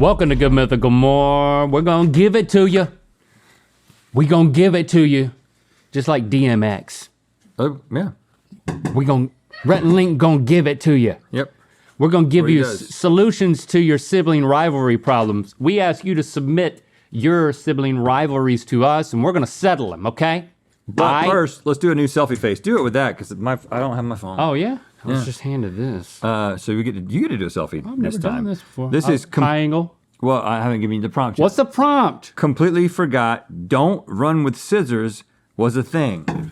Welcome to Good Mythical More. We're gonna give it to you. We gonna give it to you. Just like DMX. Oh, yeah. Rhett and Link gonna give it to you. Yep. We're gonna give you solutions to your sibling rivalry problems. We ask you to submit your sibling rivalries to us and we're gonna settle them, okay? But first, let's do a new selfie face. Do it with that, because I don't have my phone. Oh yeah? I was just handed this. So you get to do a selfie I've never done this before. This is triangle. Well, I haven't given you the prompt yet. What's the prompt? Completely forgot. Don't run with scissors was a thing.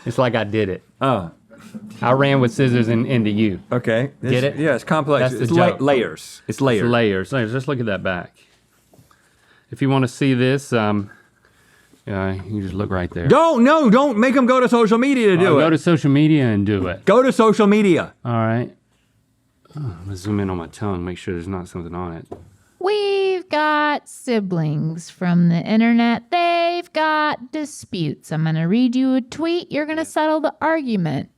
It's like I did it. Oh. I ran with scissors into you. Okay. Get it? Yeah, it's complex. That's the joke. Layers. It's layers. It's layers. Just look at that back. If you want to see this, you just look right there. Don't make them go to social media to do it. Go to social media and do it. Go to social media. All right. I'm gonna zoom in on my tongue, make sure there's not something on it. We've got siblings from the internet. They've got disputes. I'm gonna read you a tweet. You're gonna settle the argument.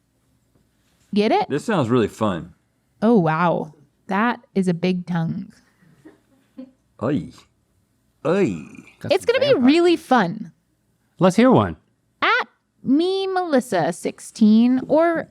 Get it? This sounds really fun. Oh, wow. That is a big tongue. Oy. Oy. It's gonna be really fun. Let's hear one. At Melissa16 or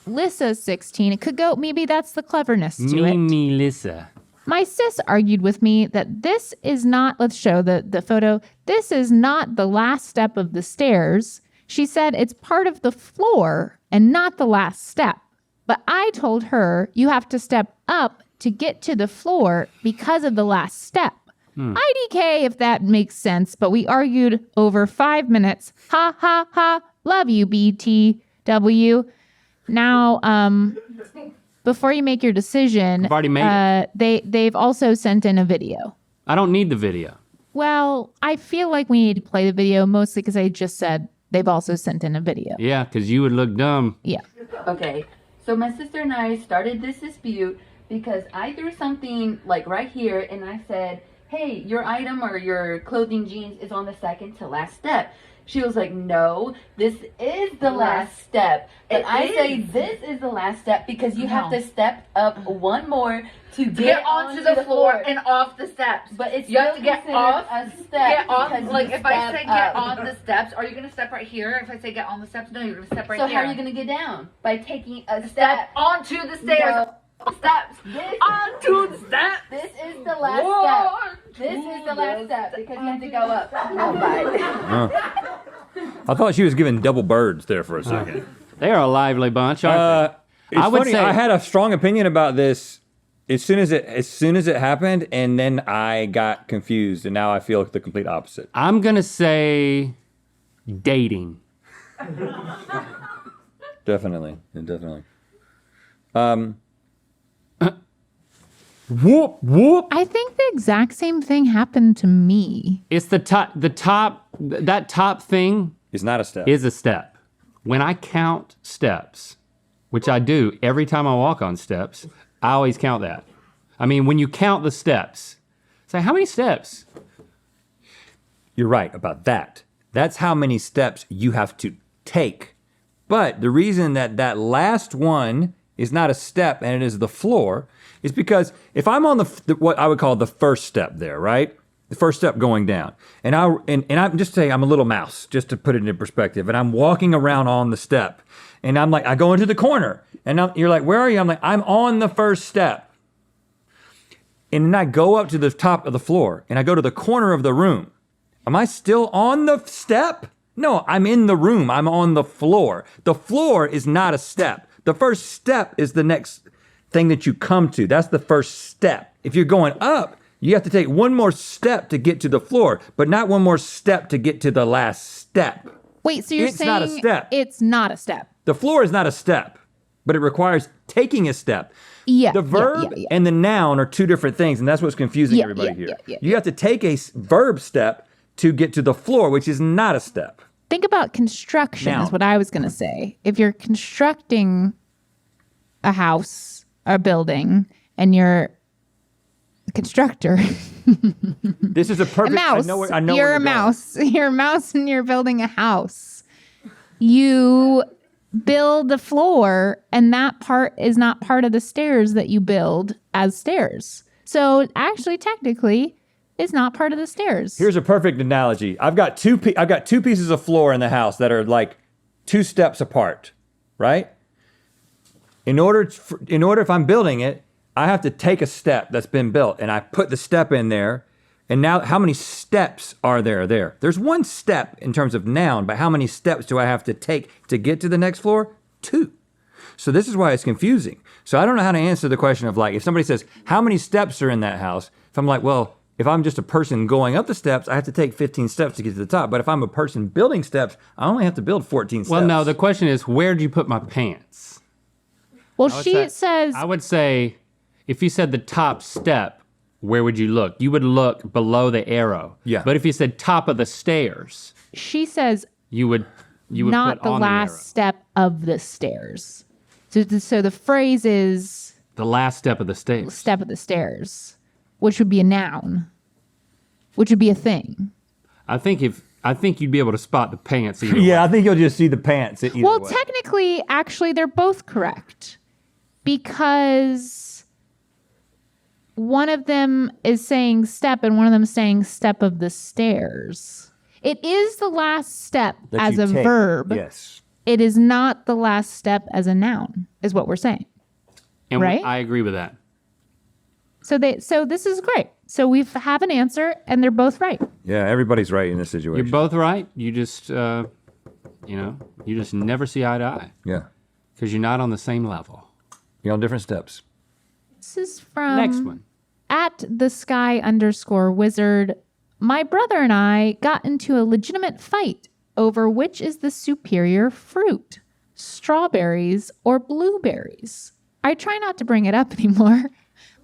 Lissa16. It could go, maybe that's the cleverness to it. Melissa. My sis argued with me that this is not, let's show the photo, this is not the last step of the stairs. She said it's part of the floor and not the last step. But I told her you have to step up to get to the floor because of the last step. IDK if that makes sense, but we argued over 5 minutes. Ha ha ha, love you BTW. Now, before you make your decision, I've already made it. They've also sent in a video. I don't need the video. Well, I feel like we need to play the video mostly because I just said they've also sent in a video. Yeah, because you would look dumb. Yeah. Okay, so my sister and I started this dispute because I threw something like right here and I said, hey, your item or your clothing jeans is on the second to last step. She was like, no, this is the last step. And I say this is the last step because you have to step up one more to get onto the floor and off the steps. But it's you have to get off. A step. Get off. because Like you if I say step get up. on the steps, are you gonna step right here? If I say get on the steps, no, you're gonna step right So here. how are you gonna get down? By taking a step onto the stairs? No. Steps This onto the steps. This is the last step. This is the last step because you have to go up. Oh, bye. I thought she was giving double birds there for a second. They are a lively bunch, aren't they? I would say I had a strong opinion about this as soon as it happened, and then I got confused, and now I feel the complete opposite. I'm gonna say dating. Definitely. Whoop. I think the exact same thing happened to me. It's that top thing It's not a step. is a step. When I count steps, which I do every time I walk on steps, I always count that. I mean, when you count the steps, say, how many steps? You're right about that. That's how many steps you have to take. But the reason that last one is not a step and it is the floor is because if I'm on what I would call the first step there, right? The first step going down. And I'm just saying I'm a little mouse, just to put it in perspective. And I'm walking around on the step. And I'm like, I go into the corner. And you're like, where are you? I'm like, I'm on the first step. And then I go up to the top of the floor and I go to the corner of the room. Am I still on the step? No, I'm in the room. I'm on the floor. The floor is not a step. The first step is the next thing that you come to. That's the first step. If you're going up, you have to take one more step to get to the floor, but not one more step to get to the last step. Wait, so you're It's saying not a step. It's not a step? The floor is not a step, but it requires taking a step. Yeah. The verb and the noun are two different things, and that's what's confusing everybody here. You have to take a verb step to get to the floor, which is not a step. Think about construction Now- is what I was going to say. If you're constructing a house, a building, and you're a constructor, This is a perfect. a mouse. I know you're where a mouse. You're a mouse and you're building a house. you build the floor, and that part is not part of the stairs that you build as stairs. So actually, technically, it's not part of the stairs. Here's a perfect analogy. I've got two pieces of floor in the house that are like 2 steps apart, right? In order if I'm building it, I have to take a step that's been built and I put the step in there. And now how many steps are there? There's 1 step in terms of noun, but how many steps do I have to take to get to the next floor? 2. So this is why it's confusing. So I don't know how to answer the question of like, if somebody says, how many steps are in that house? If I'm like, well, if I'm just a person going up the steps, I have to take 15 steps to get to the top. But if I'm a person building steps, I only have to build 14 steps. Well, no, the question is, where do you put my pants? Well, says... I would say, if you said the top step, where would you look? You would look below the arrow. Yeah. But if you said top of the stairs, she says you would not put the on last the arrow. step of the stairs. So the phrase is The last step of the stairs. step of the stairs, which would be a noun, which would be a thing. I think you'd be able to spot the pants either yeah, way. I think you'll just see the pants either Well, way. technically, actually, they're both correct because one of them is saying step and one of them is saying step of the stairs. It is the last step That as you a take. verb. Yes. It is not the last step as a noun, is what we're saying. And right? I agree with that. So this is great. So we have an answer, and they're both right. Yeah, everybody's right in this situation. You're both right. You just, you just never see eye to eye Yeah. because you're not on the same level. You're on different steps. This is from Next one. @thesky_wizard. My brother and I got into a legitimate fight over which is the superior fruit, strawberries or blueberries. I try not to bring it up anymore,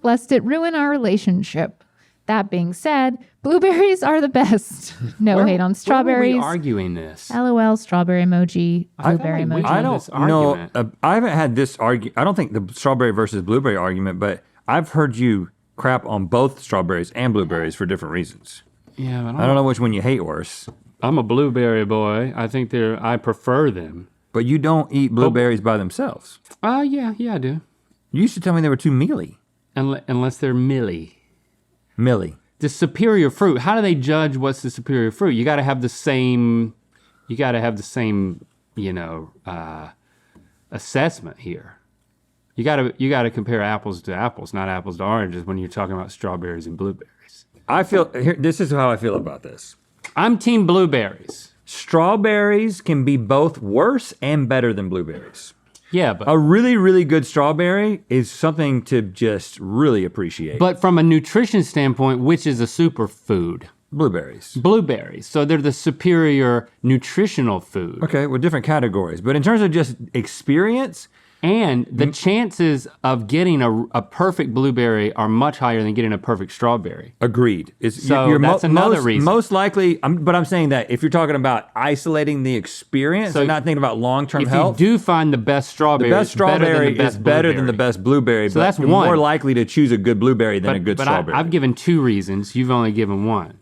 lest it ruin our relationship. That being said, blueberries are the best. No hate on strawberries. Where were we arguing this? LOL, strawberry emoji, blueberry like we emoji. I I don't- don't this argument. know. I haven't had this argument. I don't think the strawberry versus blueberry argument, but I've heard you crap on both strawberries and blueberries for different reasons. Yeah, but I don't know which one you hate worse, I'm a blueberry boy. I think I prefer them. but you don't eat blueberries by themselves. Yeah, I do. You used to tell me they were too mealy. Unless they're mealy. Millie. The superior fruit. How do they judge what's the superior fruit? You got to have the same. Assessment here. You got to compare apples to apples, not apples to oranges, when you're talking about strawberries and blueberries. This is how I feel about this. I'm team blueberries. Strawberries can be both worse and better than blueberries. Yeah, but A really, really good strawberry is something to just really appreciate. from a nutrition standpoint, which is a superfood? Blueberries. Blueberries. So they're the superior nutritional food. Okay, well, different categories. But in terms of just experience, And the chances of getting a perfect blueberry are much higher than getting a perfect strawberry. agreed. So that's another reason. Most likely, but I'm saying that if you're talking about isolating the experience So and not thinking about long-term If health, you do find the best strawberry, the best strawberry it's is better than the best blueberry. So but that's you're one. more likely to choose a good blueberry than a good strawberry. I've given 2 reasons. You've only given 1.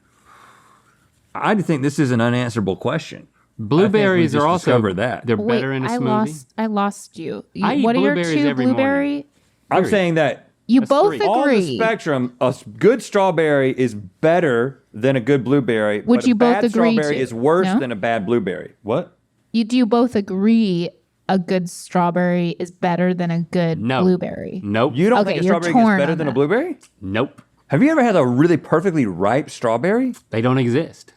I think this is an unanswerable question. Blueberries just are also discovered that. They're Wait, better in a smoothie. I lost you. I eat What are your blueberries 2 every morning. blueberry? I'm Period. saying that You That's both 3. on the agree. spectrum, a good strawberry is better than a good blueberry. Would but you a both bad agree strawberry to? is worse No? than a bad blueberry. What? Do you both agree a good strawberry is better than a good No. blueberry? Nope. You don't Okay, think a you're strawberry gets torn better on than a that. blueberry? Nope. Have you ever had a really perfectly ripe strawberry? They don't exist.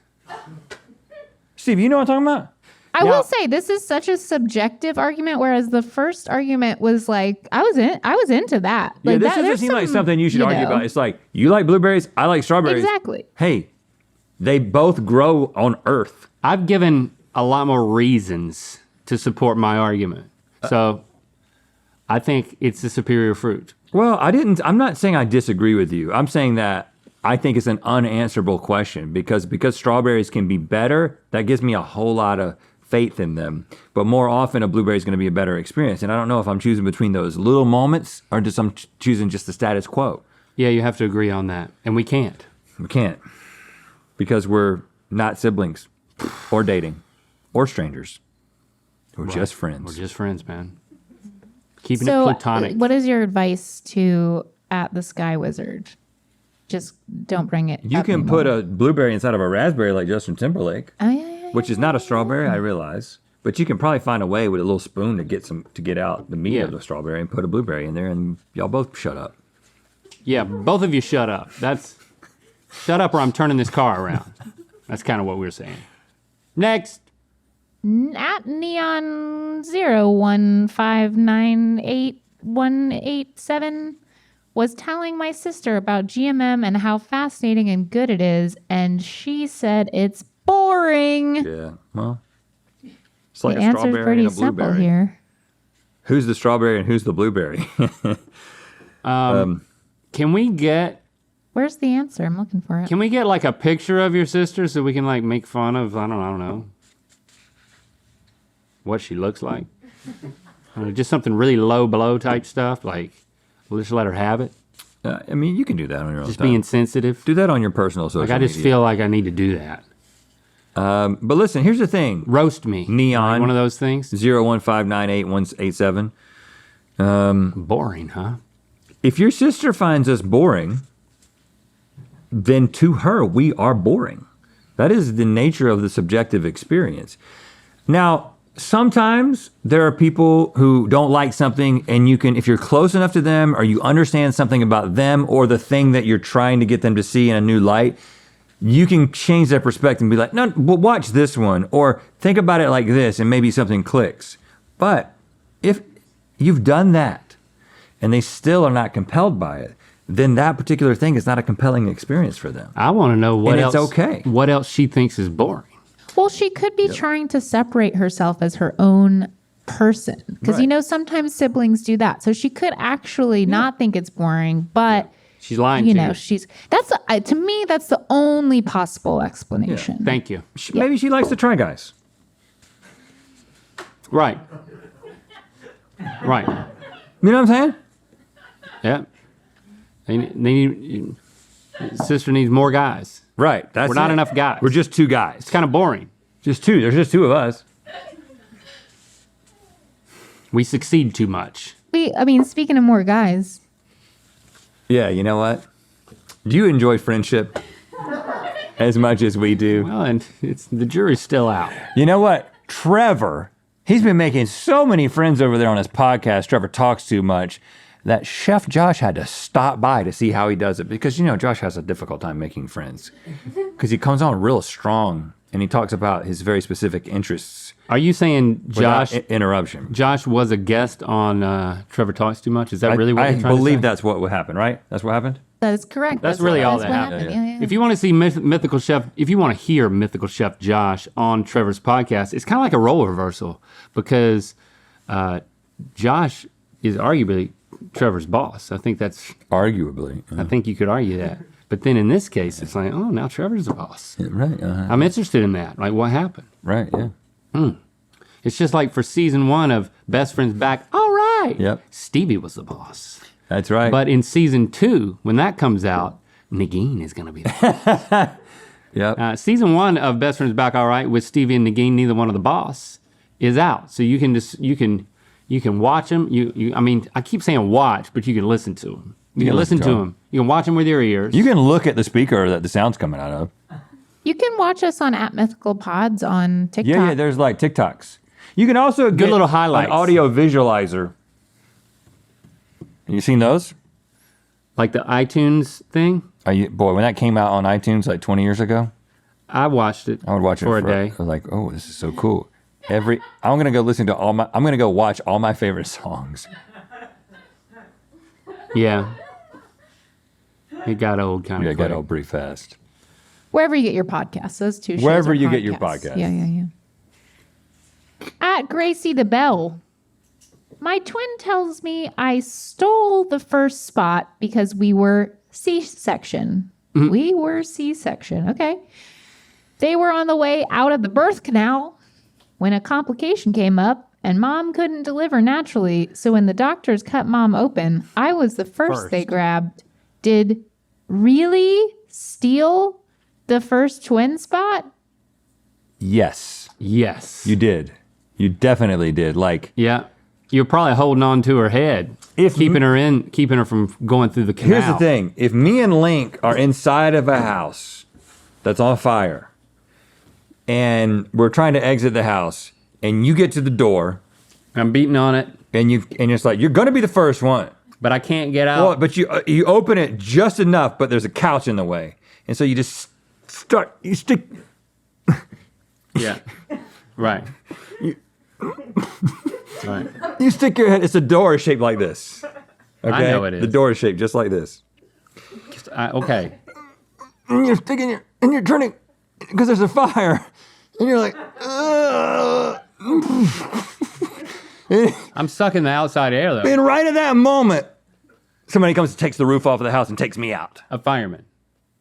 Steve, you know what I'm talking about? I Now- will say this is such a subjective argument, whereas the first argument was like I was into that. Yeah, Like this that, doesn't there's seem like some, something you should argue know. about. It's like, you like blueberries, I like strawberries. Exactly. Hey, they both grow on Earth. I've given a lot more reasons to support my argument. So I think it's the superior fruit. Well, I'm not saying I disagree with you. I'm saying that I think it's an unanswerable question because strawberries can be better, that gives me a whole lot of faith in them. But more often, a blueberry is going to be a better experience. And I don't know if I'm choosing between those little moments or just I'm choosing just the status quo. Yeah, you have to agree on that. And we can't. We can't because we're not siblings or dating or strangers. We're just friends. We're just friends, man. Keeping it So, platonic. what is your advice to at the Sky Wizard? Just don't bring it. You up can anymore. put a blueberry inside of a raspberry like Justin Timberlake, Oh yeah. which is not a strawberry, I realize. But you can probably find a way with a little spoon to get out the meat Yeah. of the strawberry and put a blueberry in there, and y'all both shut up. Yeah, both of you shut up. Shut up or I'm turning this car around. That's kind of what we're saying. Next. At Neon 015988187 was telling my sister about GMM and how fascinating and good it is, and she said it's boring. Yeah, well, it's like the a answer's strawberry pretty and a simple blueberry. here. Who's the strawberry and who's the blueberry? Can we get Where's the answer? I'm looking for it. like a picture of your sister so we can like make fun of I don't know what she looks like? Just something really low blow type stuff. Like we'll just let her have it. I mean, you can do that on your own Just time. being sensitive. Do that on your personal social Like I just media. feel like I need to do that. But listen, here's the thing. Roast me. Neon. Like one of those things. 015988187. Boring, huh? If your sister finds us boring, then to her, we are boring. That is the nature of the subjective experience. Now, sometimes there are people who don't like something, and you can, if you're close enough to them or you understand something about them or the thing that you're trying to get them to see in a new light, you can change their perspective and be like, no, well, watch this one, or think about it like this, and maybe something clicks. But if you've done that and they still are not compelled by it, then that particular thing is not a compelling experience for them. I want to know what And else. it's okay. What else she thinks is boring. Well, she could be trying to separate herself as her own person. Because, Right. you know, sometimes siblings do that. So she could actually not think it's boring, but, She's lying you to know, you. to me, that's the only possible explanation. Thank you. Maybe she likes to try guys. Right. Right. You know what I'm saying? Yeah. They need, sister needs more guys. Right. That's We're not it. enough guys. We're just two guys. It's kind of boring. Just two. There's just two of us. We succeed too much. Speaking of more guys, Yeah, you know what? Do you enjoy friendship as much as we do? Well, and the jury's still out. You know what? Trevor, he's been making so many friends over there on his podcast, Trevor Talks Too Much, that Chef Josh had to stop by to see how he does it. Because, you know, Josh has a difficult time making friends. Because he comes on real strong and he talks about his very specific interests. Are you saying without Josh interruption. Josh was a guest on Trevor Talks Too Much? Is that really what I you're trying to believe say? that's what would happen, right? That's what happened? that is correct. That's really all that what happened. Yeah. If you want to see Mythical Chef, if you want to hear Mythical Chef Josh on Trevor's podcast, it's kind of like a role reversal because Josh is arguably Trevor's boss. I think that's, Arguably. I think you could argue that. But then in this case, it's like, oh, now Trevor's the boss. Right. I'm interested in that. Like, what happened? Right, yeah. It's just like for season 1 of Best Friends Back, all right. Yep. Stevie was the boss. That's right. But in season 2, when that comes out, Nagin is going to be the boss. Yep. Season 1 of Best Friends Back, all right, with Stevie and Nagin, neither one of the boss, is out. So you can just you can watch them. I mean, I keep saying watch, but you can listen to them. You can listen to them. You can watch them with your ears. You can look at the speaker that the sound's coming out of. You can watch us on @MythicalPods on TikTok. Yeah, there's like TikToks. You can also get little highlights. an audio visualizer. You seen those? Like the iTunes thing. Boy, when that came out on iTunes like 20 years ago, I watched it. I would watch it for a day. I was like, oh, this is so cool. I'm gonna go listen to I'm gonna go watch all my favorite songs. Yeah. It got old kind Yeah, of got quick. old pretty fast. Wherever you get your podcasts, those two shows Wherever are you get your podcasts. podcasts. Yeah. At Gracie the Bell, my twin tells me I stole the first spot because we were C-section. We were C-section. Okay. They were on the way out of the birth canal when a complication came up and mom couldn't deliver naturally. So when the doctors cut mom open, I was the first they grabbed. Did really steal the first twin spot? Yes, Yes. you did. You definitely did. Like, Yeah. You're probably holding on to her head, keeping her from going through the canal. here's the thing. If me and Link are inside of a house that's on fire and we're trying to exit the house and you get to the door I'm beating on it, and it's like, you're gonna be the first one. but I can't get out. Well, but you open it just enough, but there's a couch in the way. And so you just stick. Yeah. Right. Right. You stick your head, it's a door shaped like this. Okay? I know it is. The door is shaped just like this. Okay. And you're sticking and you're turning, because there's a fire. And you're like, ugh. I'm stuck in the outside air though. And right at that moment, somebody comes and takes the roof off of the house and takes me out. A fireman.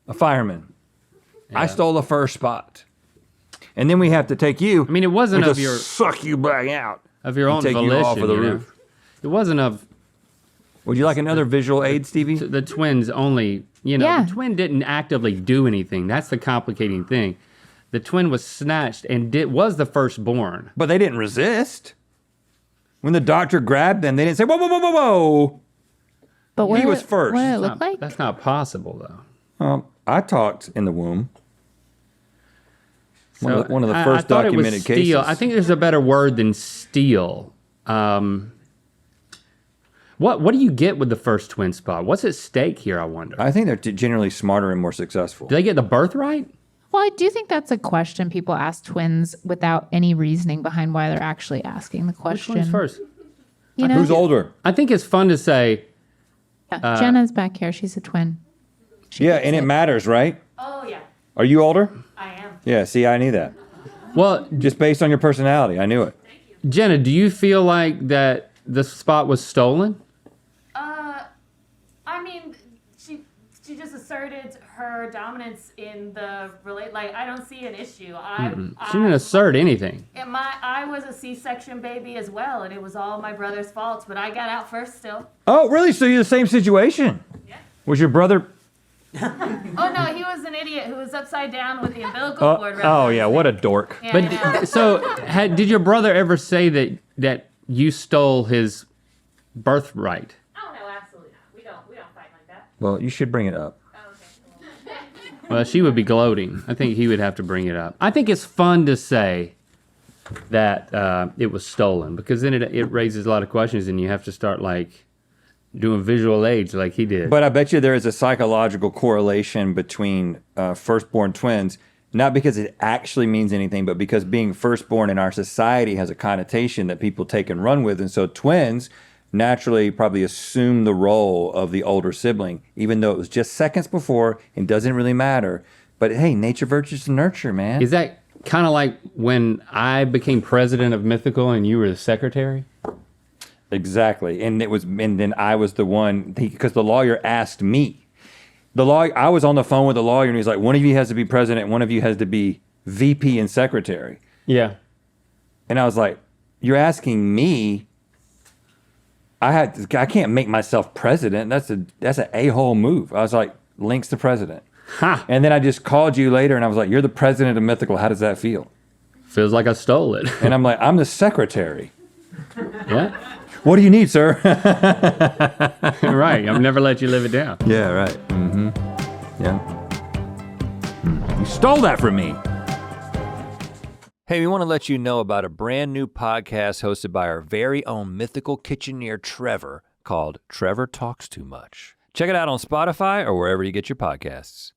A fireman. I stole the first spot. And then we have to take you. I mean, it wasn't to of your suck you back out. of your own take volition. you off of the you know? roof. It wasn't of Would you like another visual aid, Stevie? the twins only. You know, Yeah. the twin didn't actively do anything. That's the complicating thing. The twin was snatched and was the firstborn. But they didn't resist. When the doctor grabbed them, they didn't say, whoa, whoa, whoa, whoa, whoa. But He was first. What did it That's look not- like? That's not possible though. I talked in the womb. One of the I first thought it was documented steal. cases. I think there's a better word than steal. What do you get with the first twin spot? What's at stake here, I wonder? I think they're generally smarter and more successful. Do they get the birthright? Well, I do think that's a question people ask twins without any reasoning behind why they're actually asking the Which question. one's first? You know? Who's older? I think it's fun to say, Yeah, Jenna's back here. She's a twin. Yeah, and it matters, right? Oh, yeah, Are you older? I am. Yeah, see, I knew that. well, Just based on your personality, I knew it. Jenna, do you feel like that the spot was stolen? I mean, she just asserted her dominance in the like I don't see an issue. She didn't assert anything. I was a C-section baby as well, and it was all my brother's fault, but I got out first still. Oh, really? So you're the same situation? Yeah. Was your brother? Oh no, he was an idiot who was upside down with the umbilical cord. Oh, yeah, what a dork. Yeah, But I know. so, did your brother ever say that you stole his birthright? Oh no, absolutely not. We don't fight like that. Well, you should bring it up. Oh, okay. Well, she would be gloating. I think he would have to bring it up. I think it's fun to say that it was stolen because then it raises a lot of questions and you have to start like doing visual aids like he did. But I bet you there is a psychological correlation between firstborn twins, not because it actually means anything, but because being firstborn in our society has a connotation that people take and run with. And so twins naturally probably assume the role of the older sibling, even though it was just seconds before and doesn't really matter. But hey, nature versus nurture, man. Is that kind of like when I became president of Mythical and you were the secretary? Exactly. And then I was the one, because the lawyer asked me. I was on the phone with the lawyer and he's like, one of you has to be president, one of you has to be VP and secretary. Yeah. And I was like, you're asking me? I can't make myself president. That's an a-hole move. I was like, Link's the president. Ha! And then I just called you later and I was like, you're the president of Mythical. How does that feel? Feels like I stole it. And I'm like, I'm the secretary. What? What do you need, sir? Right. I've never let you live it down. Yeah, right. Mm-hmm. Yeah. You stole that from me. Hey, we want to let you know about a brand new podcast hosted by our very own mythical kitcheneer, Trevor, called Trevor Talks Too Much. Check it out on Spotify or wherever you get your podcasts.